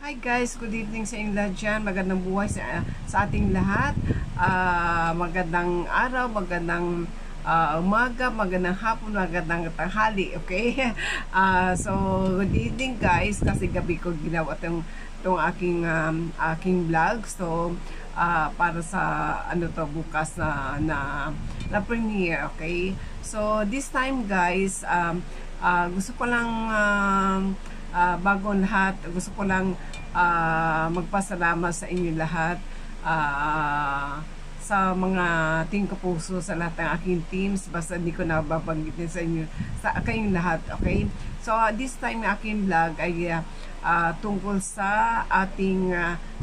Hi guys, good evening sa inyong lahat dyan. Magandang buhay sa ating lahat. Magandang araw, magandang umaga, magandang hapon, magandang tanghali, okay? So, good evening guys, kasi gabi ko ginawa itong aking vlog. So, para sa bukas na premiere, okay? So, this time guys, gusto ko lang bago lahat, gusto ko lang magpasalamat sa inyo lahat, sa mga team kapuso, sa lahat ng aking teams, basta hindi ko nababanggitin sa inyo, sa kayong lahat, okay? So this time na aking vlog ay tungkol sa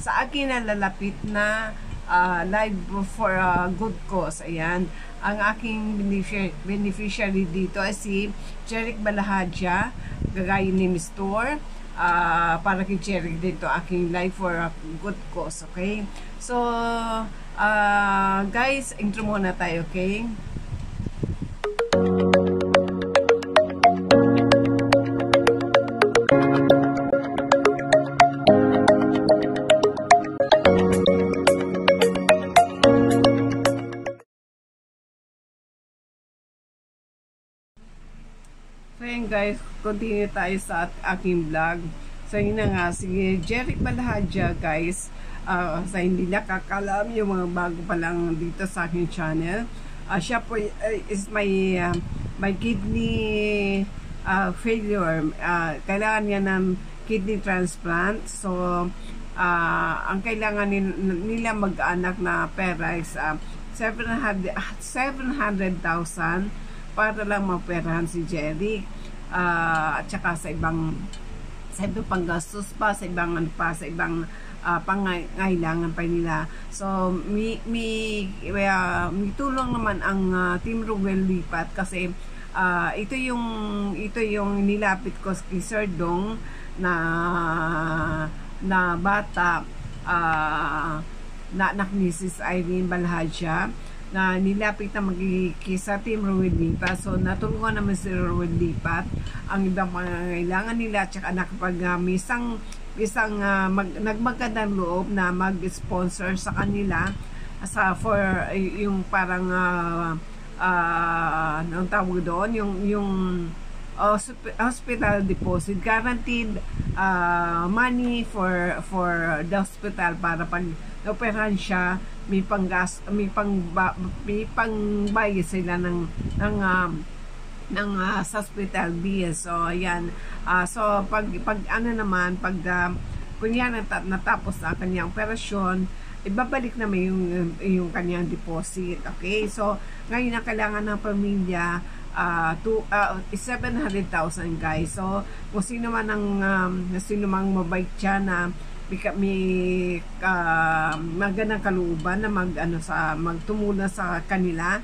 sa akin na lalapit na live for good cause. Ayan, ang aking beneficiary dito ay si Jeric Balahadja, gagaya ni Mistor. Para kay Jeric dito aking live for a good cause, okay? So guys, intro muna tayo, okay? So yun guys, continue tayo sa aking vlog. So yun na nga, si Jeric Balahadja guys, sa hindi nakakalam, yung mga bago pa lang dito sa aking channel, siya po is my kidney failure. Kailangan niya ng kidney transplant. So ang kailangan nila mag-anak na pera is 700,000 para lang maperahan si Jeric, at saka sa ibang panggastos pa, sa ibang pangangailangan pa nila. So may tulong naman ang Team Ruel Lipat, kasi ito yung nilapit ko kay Sir Dong na bata, na anak ni Mrs. Irene Balahadja, na nilapit na magkikisa Team Ruel Lipat. So natulungan naman si Ruel Lipat ang ibang pangangailangan nila, at saka nakapag nagmagandang loob na mag-sponsor sa kanila for yung parang anong tawag doon, yung hospital deposit, guaranteed money for the hospital, para pag operahan siya, may pangbayad sila ng sa hospital bills. So ayan, so pag kunya natapos na kanyang operasyon, ibabalik naman yung kanyang deposit, okay? So ngayon ang kailangan ng pamilya 700,000 guys. So kung sino man mang mabait siya na may magandang kalooban na magtumulong sa kanila,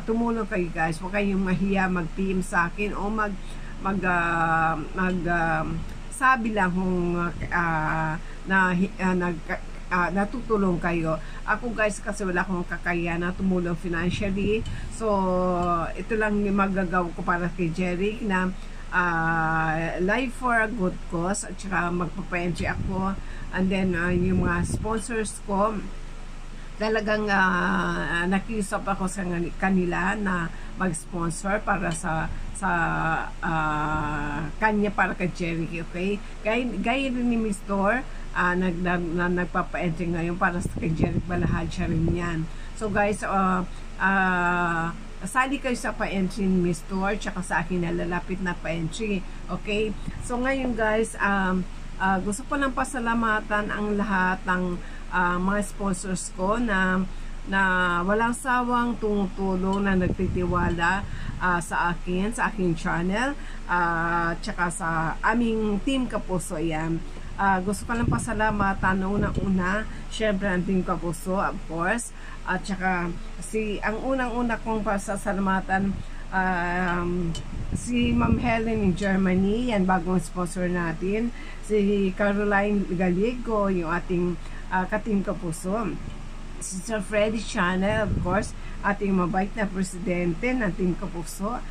tumulong kayo guys. Huwag kayong mahiya mag-PM sa akin, o sabi lang kung natutulong kayo. Ako guys, kasi wala akong kakayahan na tumulong financially, so ito lang magagawa ko para kay Jeric, na live for a good cause, at saka magpapa-entry ako, and then yung mga sponsors ko, talagang nakiusap ako sa kanila na mag-sponsor para sa kanya, para kay Jeric, okay? Gaya rin ni Mistor, nagpapa-entry ngayon para sa kay Jeric Balahadja rin yan. So guys, sali kayo sa pa-entry ni Mistor, tsaka sa akin na lalapit na pa-entry, okay? So ngayon guys, gusto ko lang pasalamatan ang lahat ng mga sponsors ko na walang sawang tumutulong, na nagtitiwala sa aking channel, tsaka sa aming team kapuso. Yan, gusto ko lang pasalamatan unang-una, syempre ang team kapuso, of course, at saka ang unang-una kong pasasalamatan, si Ma'am Helen in Germany, yan, bagong sponsor natin. Si Caroline Gallego, yung ating ka-team kapuso. Si Sir Freddy Channel, of course, ating mabait na presidente ng team kapuso.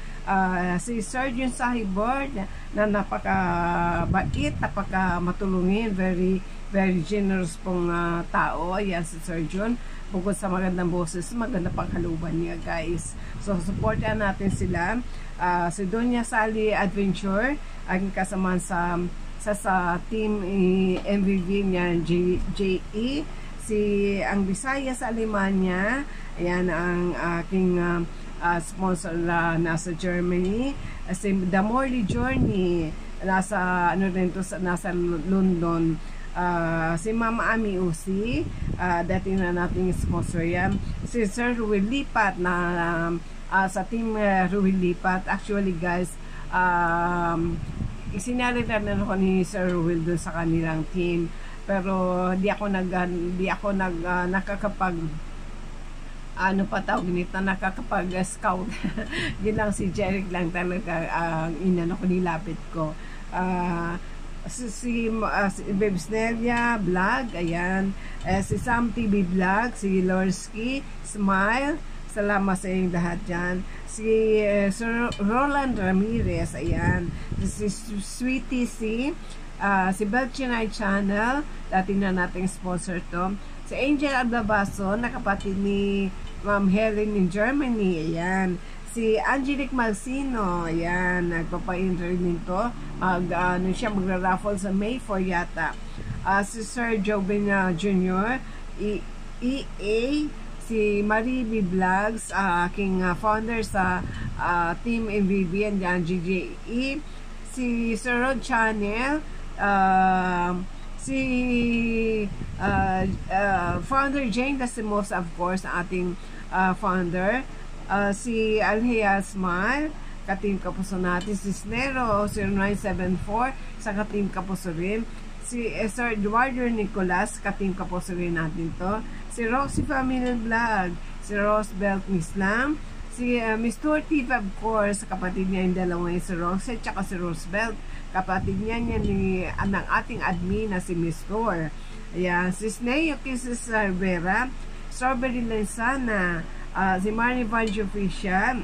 si Sergeant Sahibord na napakabait, napakamatulungin, very very generous pong tao. Ayan si Sergeant. Bukod sa magandang boses, maganda pang kaluban niya, guys. So, supportan natin sila. Si Donya Sally Adventure, ang kasamaan sa team MVV niya, JE. Si ang Bisaya sa Alemania, ayan ang aking sponsor na nasa Germany. Si The Morley Journey, nasa nasa London. Si Mama Ami Usi, dati na nating sponsor yan. Si Sir Ruel Lipat na sa team Ruel Lipat. Actually, guys, isinalitan na ako ni Sir Ruel dun sa kanilang team, pero di ako nakakapag ano pa tawag nito, nakakapag-scout. Yun lang, si Jeric lang talaga ang inano ko, nilapit ko. Si Babes Nelia Vlog, ayan. Si Sam TV Vlog, si Lorsky Smile, salamat sa inyong lahat dyan. Si Sir Roland Ramirez, ayan. Si Sweetie si Belchinay Channel, dati na nating sponsor to. Si Angel Ablabaso, na kapatid ni Ma'am Helen in Germany, ayan. Si Angelic Malsino, ayan, nagpapa-interview nito. Magra-raffle sa May 4 yata. Si Sir Jobin Jr., EA, si Marie B. Vlogs, aking founder sa Team MVB and GJE. Si Sir Rod Channel, si founder Jane Dasimos, of course, ating founder. Si Alhea Smile, katim kapuso natin. Si Snero 0974, sa katim kapuso rin. Si Sir Eduardo Nicolas, katim kapuso rin natin to. Si Roxy Family Vlog, si Rosebelt Mislam, si Miss Tortif, of course, kapatid niya yung dalawa, si Roxy at si Rosebelt, kapatid niya ni ang ating admin na si Miss Tor. Ayan, si Sneo Kisses Rivera, Strawberry Lensana, si Marnie Vanjo Official,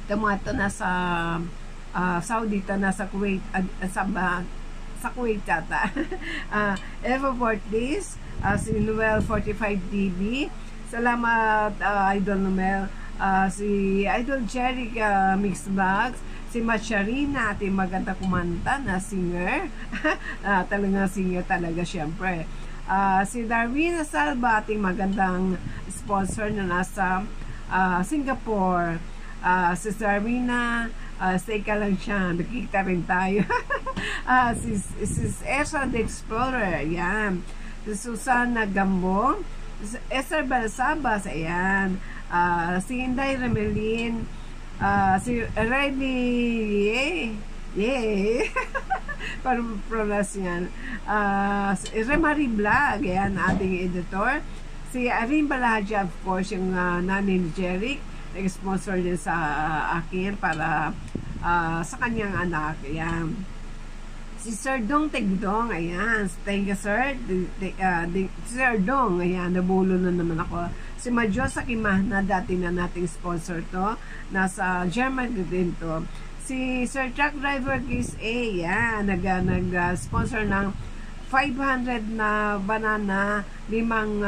tumato na sa Saudi, na sa Kuwait, sa Kuwait yata. Eva Portis, si Noel 45DB, salamat Idol Noel. Si Idol Jerry Mixed Vlogs, si Macharina, ating maganda kumanta na singer. Talagang singer talaga, syempre. Si Darwin Salva, ating magandang sponsor na nasa Singapore. Si Darwina, stay ka lang siya, nakikita rin tayo. Si Esa the Explorer, ayan. Si Susana Gambo, si Esther Balsabas, ayan. Si Inday Remelin, si Riley, yay! Parang pronounce yan. Si Remary Vlog, ayan, ating editor. Si Arin Balaja, of course, yung nanay ni Jeric, nag-sponsor din sa akin para sa kanyang anak, ayan. Si Sir Dong Tegdong, ayan, thank you sir. Sir Dong, ayan, nabulo na naman ako. Si Madjosa Kimahna, dati na nating sponsor to, nasa Germany din to. Si Sir Truck Driver Kiss A, yan, nag-sponsor ng 500 na banana, limang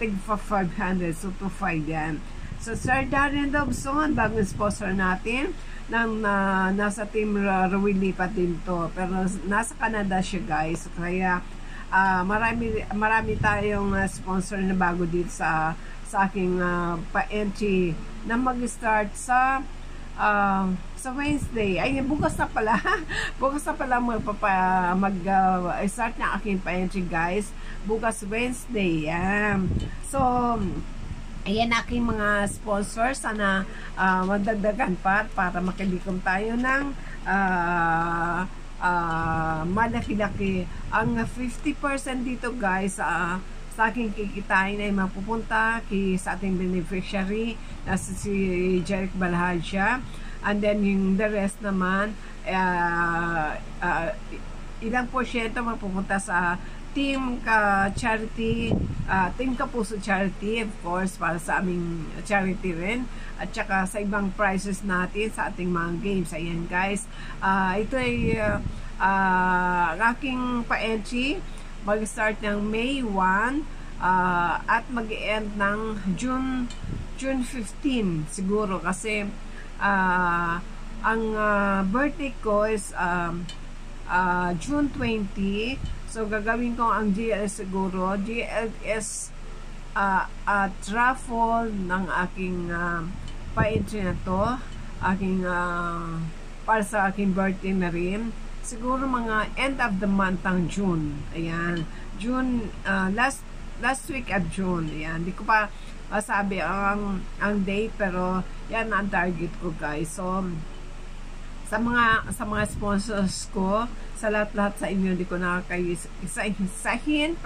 tig 500, so 2.5 yan. So Sir Darren Dobson, bagong sponsor natin, ng nasa team Ruel pa din to, pero nasa Canada siya, guys, kaya marami tayong sponsor na bago dito sa aking pa-entry na mag-start sa Wednesday. Ay, bukas na pala. Bukas na pala mag-start na aking pa-entry, guys. Bukas Wednesday. Yan. So, ayan aking mga sponsors. Sana madagdagan pa para makalikom tayo ng malaki-laki. Ang 50% dito, guys, sa aking kikitain ay mapupunta sa ating beneficiary na si Jeric Balhaja, and then yung the rest naman ilang porsyento mapupunta sa Team Charity, Team Kapuso Charity, of course, para sa aming charity rin, at saka sa ibang prizes natin sa ating mga games. Ayan guys, ito ay ang aking pa-entry mag-start ng May 1 at mag-end ng June 15 siguro, kasi ang birthday ko is June 20. So gagawin ko ang GLS siguro, GLS raffle ng aking pa-entry na to, aking para sa aking birthday na rin, siguro mga end of the month ng June. Ayan, June, last week of June. Ayan, hindi ko pa masabi ang date, pero yan ang target ko guys. So sa mga sponsors ko, sa lahat sa inyo, hindi ko na kayo isahin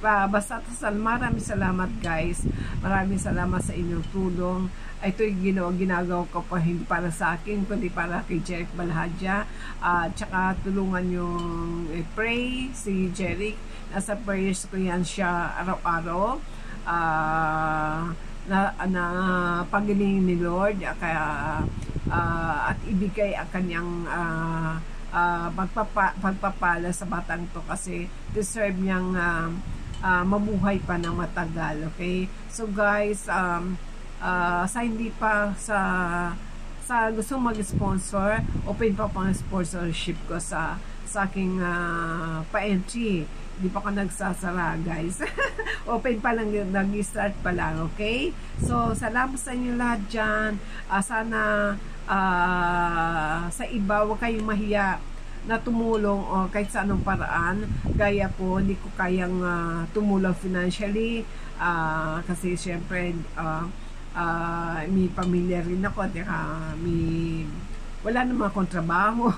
basta maraming salamat guys, maraming salamat sa inyong tulong. Ito yung ginagawa ko pa, hindi para sa akin kundi para kay Jeric Balhadja, tsaka tulungan yung pray si Jeric, nasa prayers ko yan siya araw-araw, na pagilingin ni Lord, kaya at ibigay ang kanyang pagpapala sa batang to, kasi deserve niyang mabuhay pa ng matagal. Okay, so guys, sa hindi pa sa gustong mag-sponsor, open pa pang sponsorship ko sa aking pa-entry. Hindi pa ako nagsasara guys. Open pa lang, nag-start pa lang. Okay, so salamat sa inyo lahat dyan. Sana sa iba, huwag kayong mahiya na tumulong o kahit sa anong paraan. Gaya ko, hindi ko kayang tumulong financially, kasi syempre may pamilya rin ako, at wala naman akong trabaho.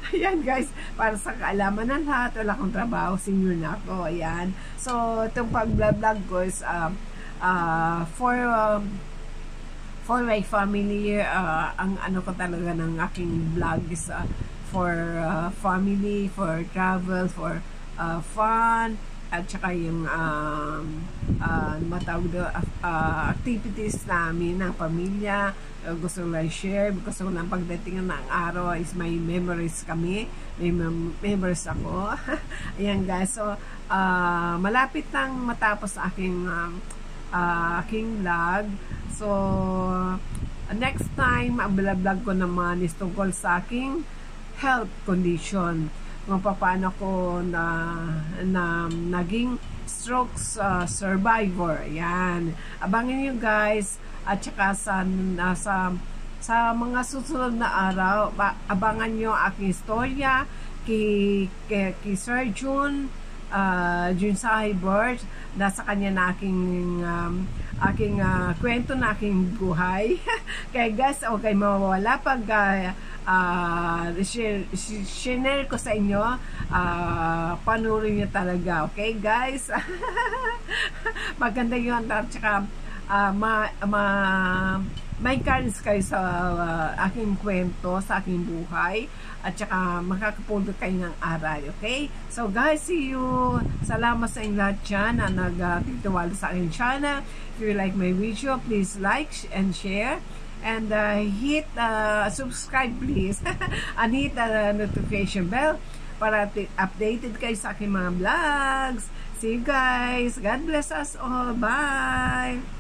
Ayan guys, para sa kaalaman ng lahat, wala akong trabaho, senior na ako. Ayan, so itong pag-vlog ko is for my family. Ang ano ko talaga ng aking vlog is for family, for travel, for fun, at saka yung matawag do activities namin ng pamilya. Gusto ko lang share, gusto ko lang pagdating ng araw is may memories kami, may memories ako. Ayan guys, so malapit nang matapos aking vlog. So next time ang vlog ko naman is tungkol sa aking health condition, kung paano ko naging stroke survivor. Yan, abangin nyo guys, at saka sa mga susunod na araw, abangan nyo aking istorya kay Sir June Sahibert. Nasa kanya na aking kwento na aking buhay. Kaya guys, okay, mawawala pag share ko sa inyo, panurin nyo talaga. Okay guys, maganda yun, at saka ma-encourage kayo sa aking kwento, sa aking buhay, at saka makakapulot kayo ng aral. Okay, so guys, see you. Salamat sa inyo lahat dyan na nagtitiwala sa aking channel. If you like my video, please like and share, and hit subscribe please, and hit the notification bell para updated kayo sa aking mga vlogs. See you guys. God bless us all. Bye.